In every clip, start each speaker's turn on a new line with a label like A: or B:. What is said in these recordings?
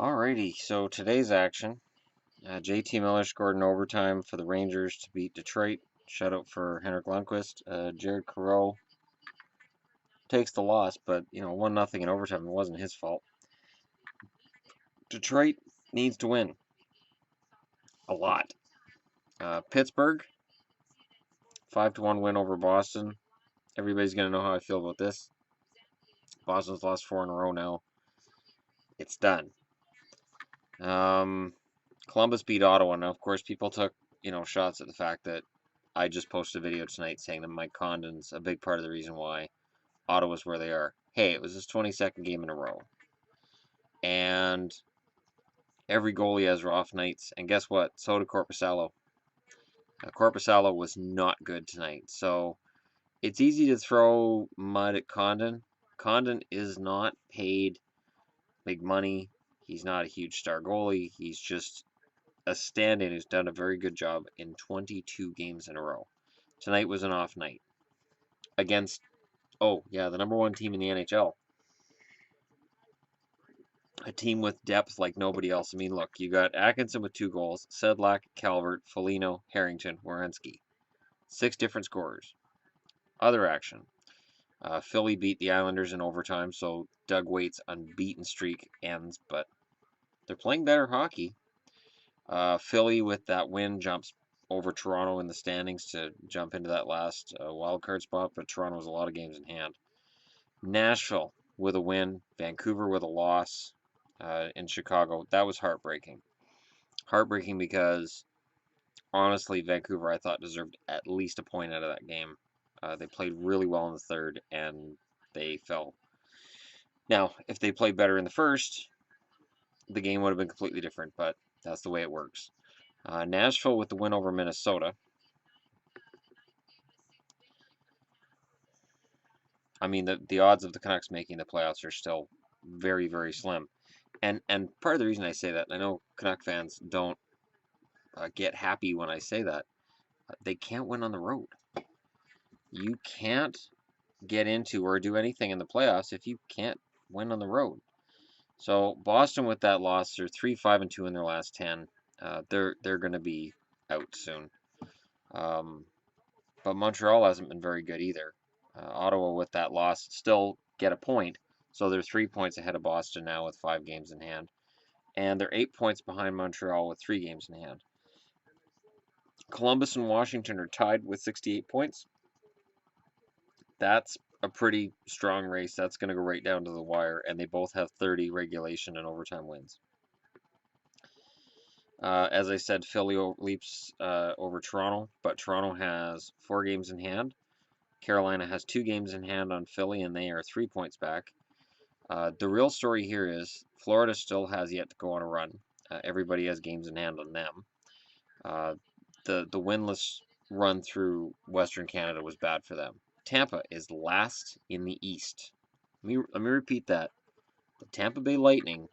A: Alrighty, so today's action. JT Miller scored in overtime for the Rangers to beat Detroit. Shutout for Henrik Lundqvist. Jared Coreau takes the loss, but 1-0 in overtime. It wasn't his fault. Detroit needs to win a lot. Pittsburgh 5-1 win over Boston. Everybody's gonna know how I feel about this. Boston's lost 4 in a row now. It's done. Columbus beat Ottawa. Now, of course, people took shots at the fact that I just posted a video tonight saying that Mike Condon's a big part of the reason why Ottawa's where they are. Hey, it was his 22nd game in a row. And every goalie has off nights. And guess what? So did Korpisalo. Korpisalo was not good tonight. So it's easy to throw mud at Condon. Condon is not paid big money. He's not a huge star goalie. He's just a stand-in who's done a very good job in 22 games in a row. Tonight was an off night against, oh yeah, the number one team in the NHL. A team with depth like nobody else. I mean, look, you got Atkinson with 2 goals, Sedlak, Calvert, Foligno, Harrington, Werenski. 6 different scorers. Other action. Philly beat the Islanders in overtime, so Doug Waite's unbeaten streak ends, but they're playing better hockey. Philly, with that win, jumps over Toronto in the standings to jump into that last wild card spot, but Toronto has a lot of games in hand. Nashville with a win, Vancouver with a loss in Chicago. That was heartbreaking. Heartbreaking because, honestly, Vancouver I thought deserved at least a point out of that game. They played really well in the third, and they fell. Now, if they played better in the first, the game would have been completely different, but that's the way it works. Nashville with the win over Minnesota. I mean, the odds of the Canucks making the playoffs are still very, very slim. And part of the reason I say that, I know Canuck fans don't get happy when I say that, they can't win on the road. You can't get into or do anything in the playoffs if you can't win on the road. So Boston with that loss, they're 3-5-2 in their last 10. They're going to be out soon. But Montreal hasn't been very good either. Ottawa with that loss still get a point, so they're 3 points ahead of Boston now with 5 games in hand, and they're 8 points behind Montreal with 3 games in hand. Columbus and Washington are tied with 68 points. That's a pretty strong race. That's going to go right down to the wire, and they both have 30 regulation and overtime wins. As I said, Philly leaps over Toronto, but Toronto has 4 games in hand. Carolina has 2 games in hand on Philly, and they are 3 points back. The real story here is Florida still has yet to go on a run. Everybody has games in hand on them. The winless run through Western Canada was bad for them. Tampa is last in the East. Let me repeat that. The Tampa Bay Lightning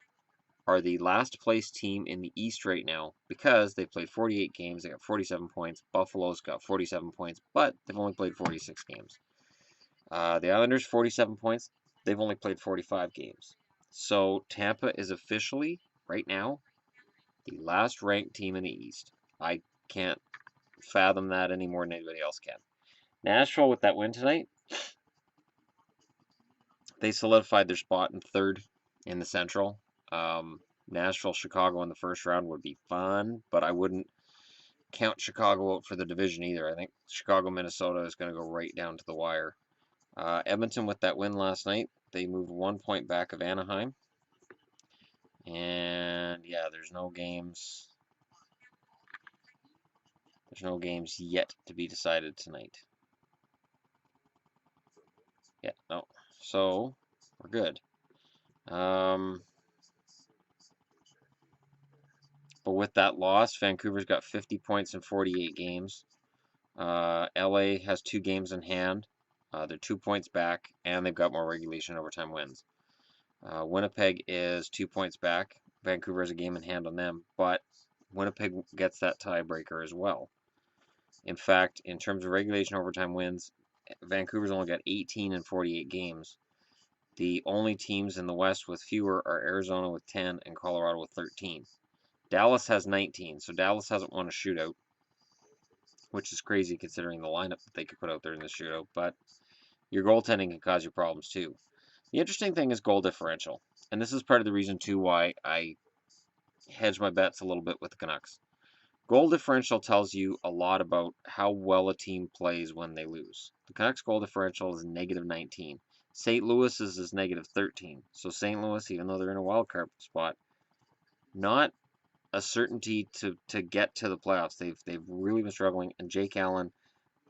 A: are the last place team in the East right now because they played 48 games. They got 47 points. Buffalo's got 47 points, but they've only played 46 games. The Islanders, 47 points. They've only played 45 games. So Tampa is officially, right now, the last ranked team in the East. I can't fathom that any more than anybody else can. Nashville, with that win tonight, they solidified their spot in third in the Central. Nashville, Chicago in the first round would be fun, but I wouldn't count Chicago out for the division either. I think Chicago, Minnesota is going to go right down to the wire. Edmonton, with that win last night, they moved 1 point back of Anaheim. And yeah, there's no games. There's no games yet to be decided tonight. Yeah, no. So we're good. But with that loss, Vancouver's got 50 points in 48 games. LA has 2 games in hand. They're 2 points back, and they've got more regulation overtime wins. Winnipeg is 2 points back. Vancouver has a game in hand on them, but Winnipeg gets that tiebreaker as well. In fact, in terms of regulation overtime wins, Vancouver's only got 18 in 48 games. The only teams in the West with fewer are Arizona with 10 and Colorado with 13. Dallas has 19, so Dallas hasn't won a shootout, which is crazy considering the lineup that they could put out there in the shootout, but your goaltending can cause you problems too. The interesting thing is goal differential, and this is part of the reason too why I hedge my bets a little bit with the Canucks. Goal differential tells you a lot about how well a team plays when they lose. The Canucks goal differential is negative 19. St. Louis's is negative 13. So St. Louis, even though they're in a wild card spot, not a certainty to get to the playoffs. They've really been struggling, and Jake Allen,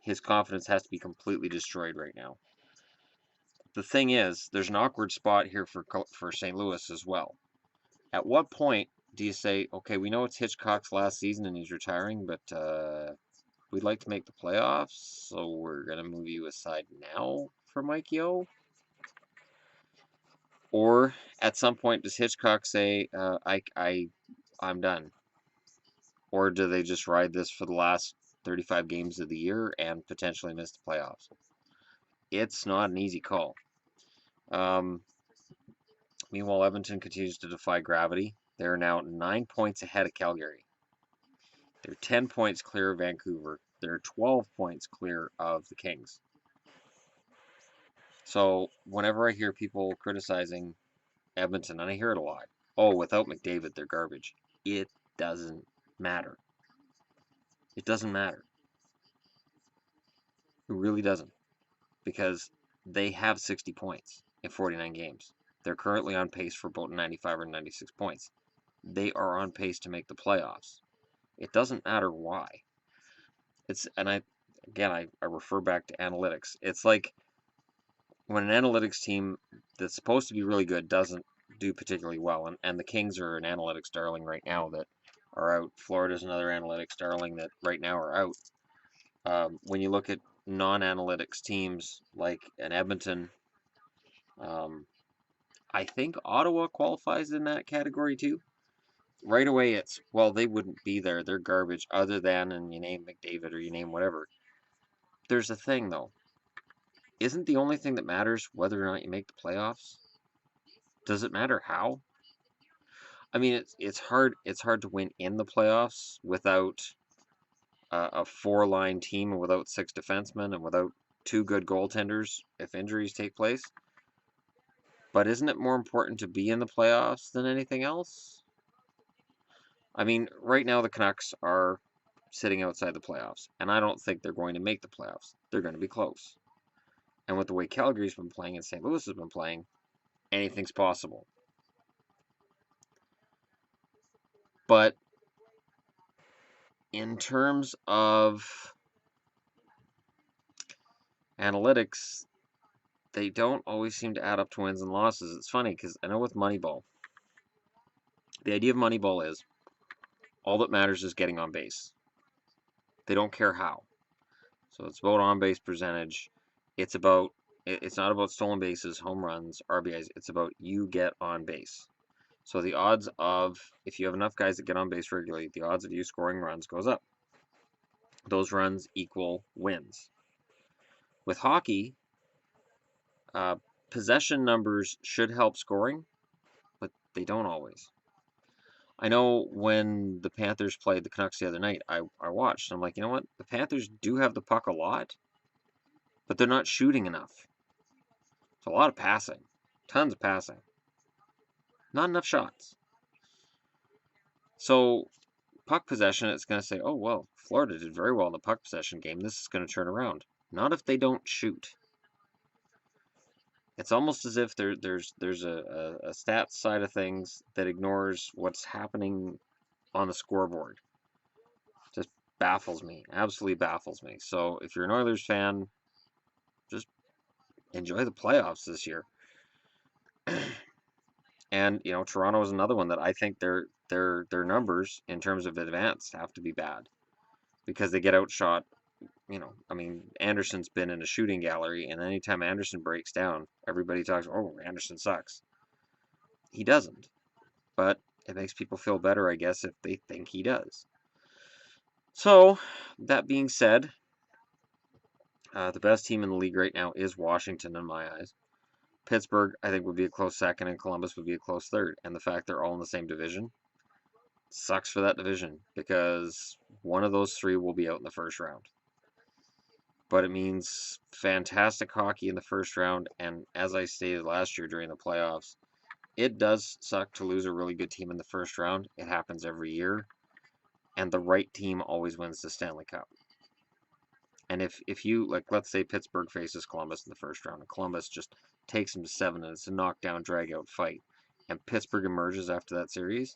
A: his confidence has to be completely destroyed right now. The thing is, there's an awkward spot here for St. Louis as well. At what point do you say, okay, we know it's Hitchcock's last season and he's retiring, but we'd like to make the playoffs, so we're going to move you aside now for Mike Yeo? Or at some point, does Hitchcock say, I'm done? Or do they just ride this for the last 35 games of the year and potentially miss the playoffs? It's not an easy call. Meanwhile, Edmonton continues to defy gravity. They're now 9 points ahead of Calgary. They're 10 points clear of Vancouver. They're 12 points clear of the Kings. So whenever I hear people criticizing Edmonton, and I hear it a lot, oh, without McDavid, they're garbage. It doesn't matter. It doesn't matter. It really doesn't. Because they have 60 points in 49 games. They're currently on pace for about 95 or 96 points. They are on pace to make the playoffs. It doesn't matter why. I refer back to analytics. It's like when an analytics team that's supposed to be really good doesn't do particularly well, and the Kings are an analytics darling right now that are out. Florida's another analytics darling that right now are out. When you look at non-analytics teams like an Edmonton, I think Ottawa qualifies in that category too. Right away, it's, well, they wouldn't be there. They're garbage other than, and you name McDavid or you name whatever. There's a thing, though. Isn't the only thing that matters whether or not you make the playoffs? Does it matter how? I mean, it's hard to win in the playoffs without a four-line team and without six defensemen and without two good goaltenders if injuries take place. But isn't it more important to be in the playoffs than anything else? I mean, right now the Canucks are sitting outside the playoffs, and I don't think they're going to make the playoffs. They're going to be close. And with the way Calgary's been playing and St. Louis has been playing, anything's possible. But in terms of analytics, they don't always seem to add up to wins and losses. It's funny because I know with Moneyball, the idea of Moneyball is all that matters is getting on base. They don't care how. So it's about on base percentage. It's not about stolen bases, home runs, RBIs. It's about you get on base. So the odds of, if you have enough guys that get on base regularly, the odds of you scoring runs goes up. Those runs equal wins. With hockey, possession numbers should help scoring, but they don't always. I know when the Panthers played the Canucks the other night, I watched. I'm like, you know what? The Panthers do have the puck a lot, but they're not shooting enough. It's a lot of passing. Tons of passing. Not enough shots. So, puck possession, it's going to say, oh, well, Florida did very well in the puck possession game. This is going to turn around. Not if they don't shoot. It's almost as if there's a stats side of things that ignores what's happening on the scoreboard. Just baffles me. Absolutely baffles me. So if you're an Oilers fan, just enjoy the playoffs this year. And Toronto is another one that I think their numbers in terms of advance have to be bad because they get outshot. I mean, Anderson's been in a shooting gallery, and anytime Anderson breaks down, everybody talks, oh, Anderson sucks. He doesn't. But it makes people feel better, I guess, if they think he does. So, that being said, the best team in the league right now is Washington in my eyes. Pittsburgh, I think, would be a close second, and Columbus would be a close third. And the fact they're all in the same division sucks for that division because one of those three will be out in the first round. But it means fantastic hockey in the first round. And as I stated last year during the playoffs, it does suck to lose a really good team in the first round. It happens every year. And the right team always wins the Stanley Cup. And if you, like, let's say Pittsburgh faces Columbus in the first round, and Columbus just takes them to 7, and it's a knockdown, drag-out fight, and Pittsburgh emerges after that series,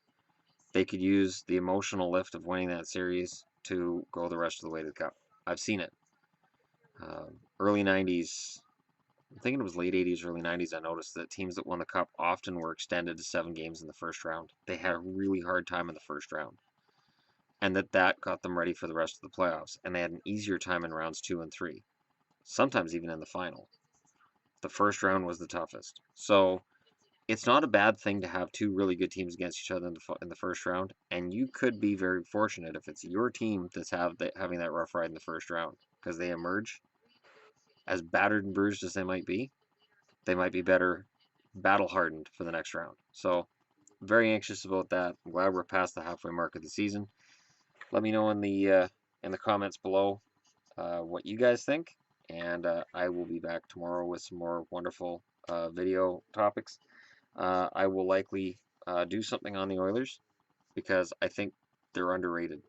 A: they could use the emotional lift of winning that series to go the rest of the way to the Cup. I've seen it. Early 90s, I'm thinking it was late 80s, early 90s, I noticed that teams that won the Cup often were extended to 7 games in the first round. They had a really hard time in the first round. And that got them ready for the rest of the playoffs. And they had an easier time in rounds 2 and 3, sometimes even in the final. The first round was the toughest. So it's not a bad thing to have two really good teams against each other in the first round. And you could be very fortunate if it's your team that's having that rough ride in the first round, because they emerge as battered and bruised as they might be. They might be better battle hardened for the next round. So very anxious about that. I'm glad we're past the halfway mark of the season. Let me know in the comments below what you guys think, and I will be back tomorrow with some more wonderful video topics. I will likely do something on the Oilers because I think they're underrated.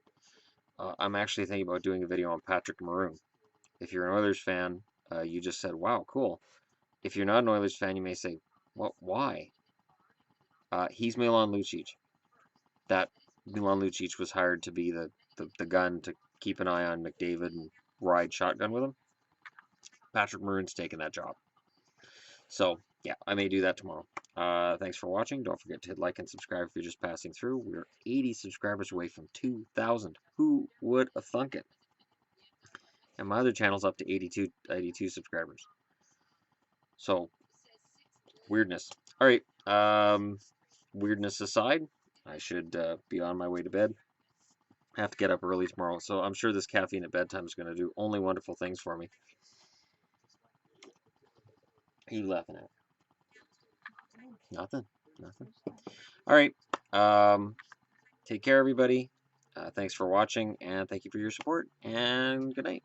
A: I'm actually thinking about doing a video on Patrick Maroon. If you're an Oilers fan, you just said, wow, cool. If you're not an Oilers fan, you may say, what? Why? He's Milan Lucic. That Milan Lucic was hired to be the gun to keep an eye on McDavid and ride shotgun with him. Patrick Maroon's taking that job. So, yeah, I may do that tomorrow. Thanks for watching. Don't forget to hit like and subscribe if you're just passing through. We're 80 subscribers away from 2,000. Who would have thunk it? And my other channel's up to 82 subscribers. So, weirdness. All right. Weirdness aside, I should be on my way to bed. I have to get up early tomorrow, so I'm sure this caffeine at bedtime is going to do only wonderful things for me. What are you laughing at? Nothing. Nothing. All right. Take care, everybody. Thanks for watching, and thank you for your support, and good night.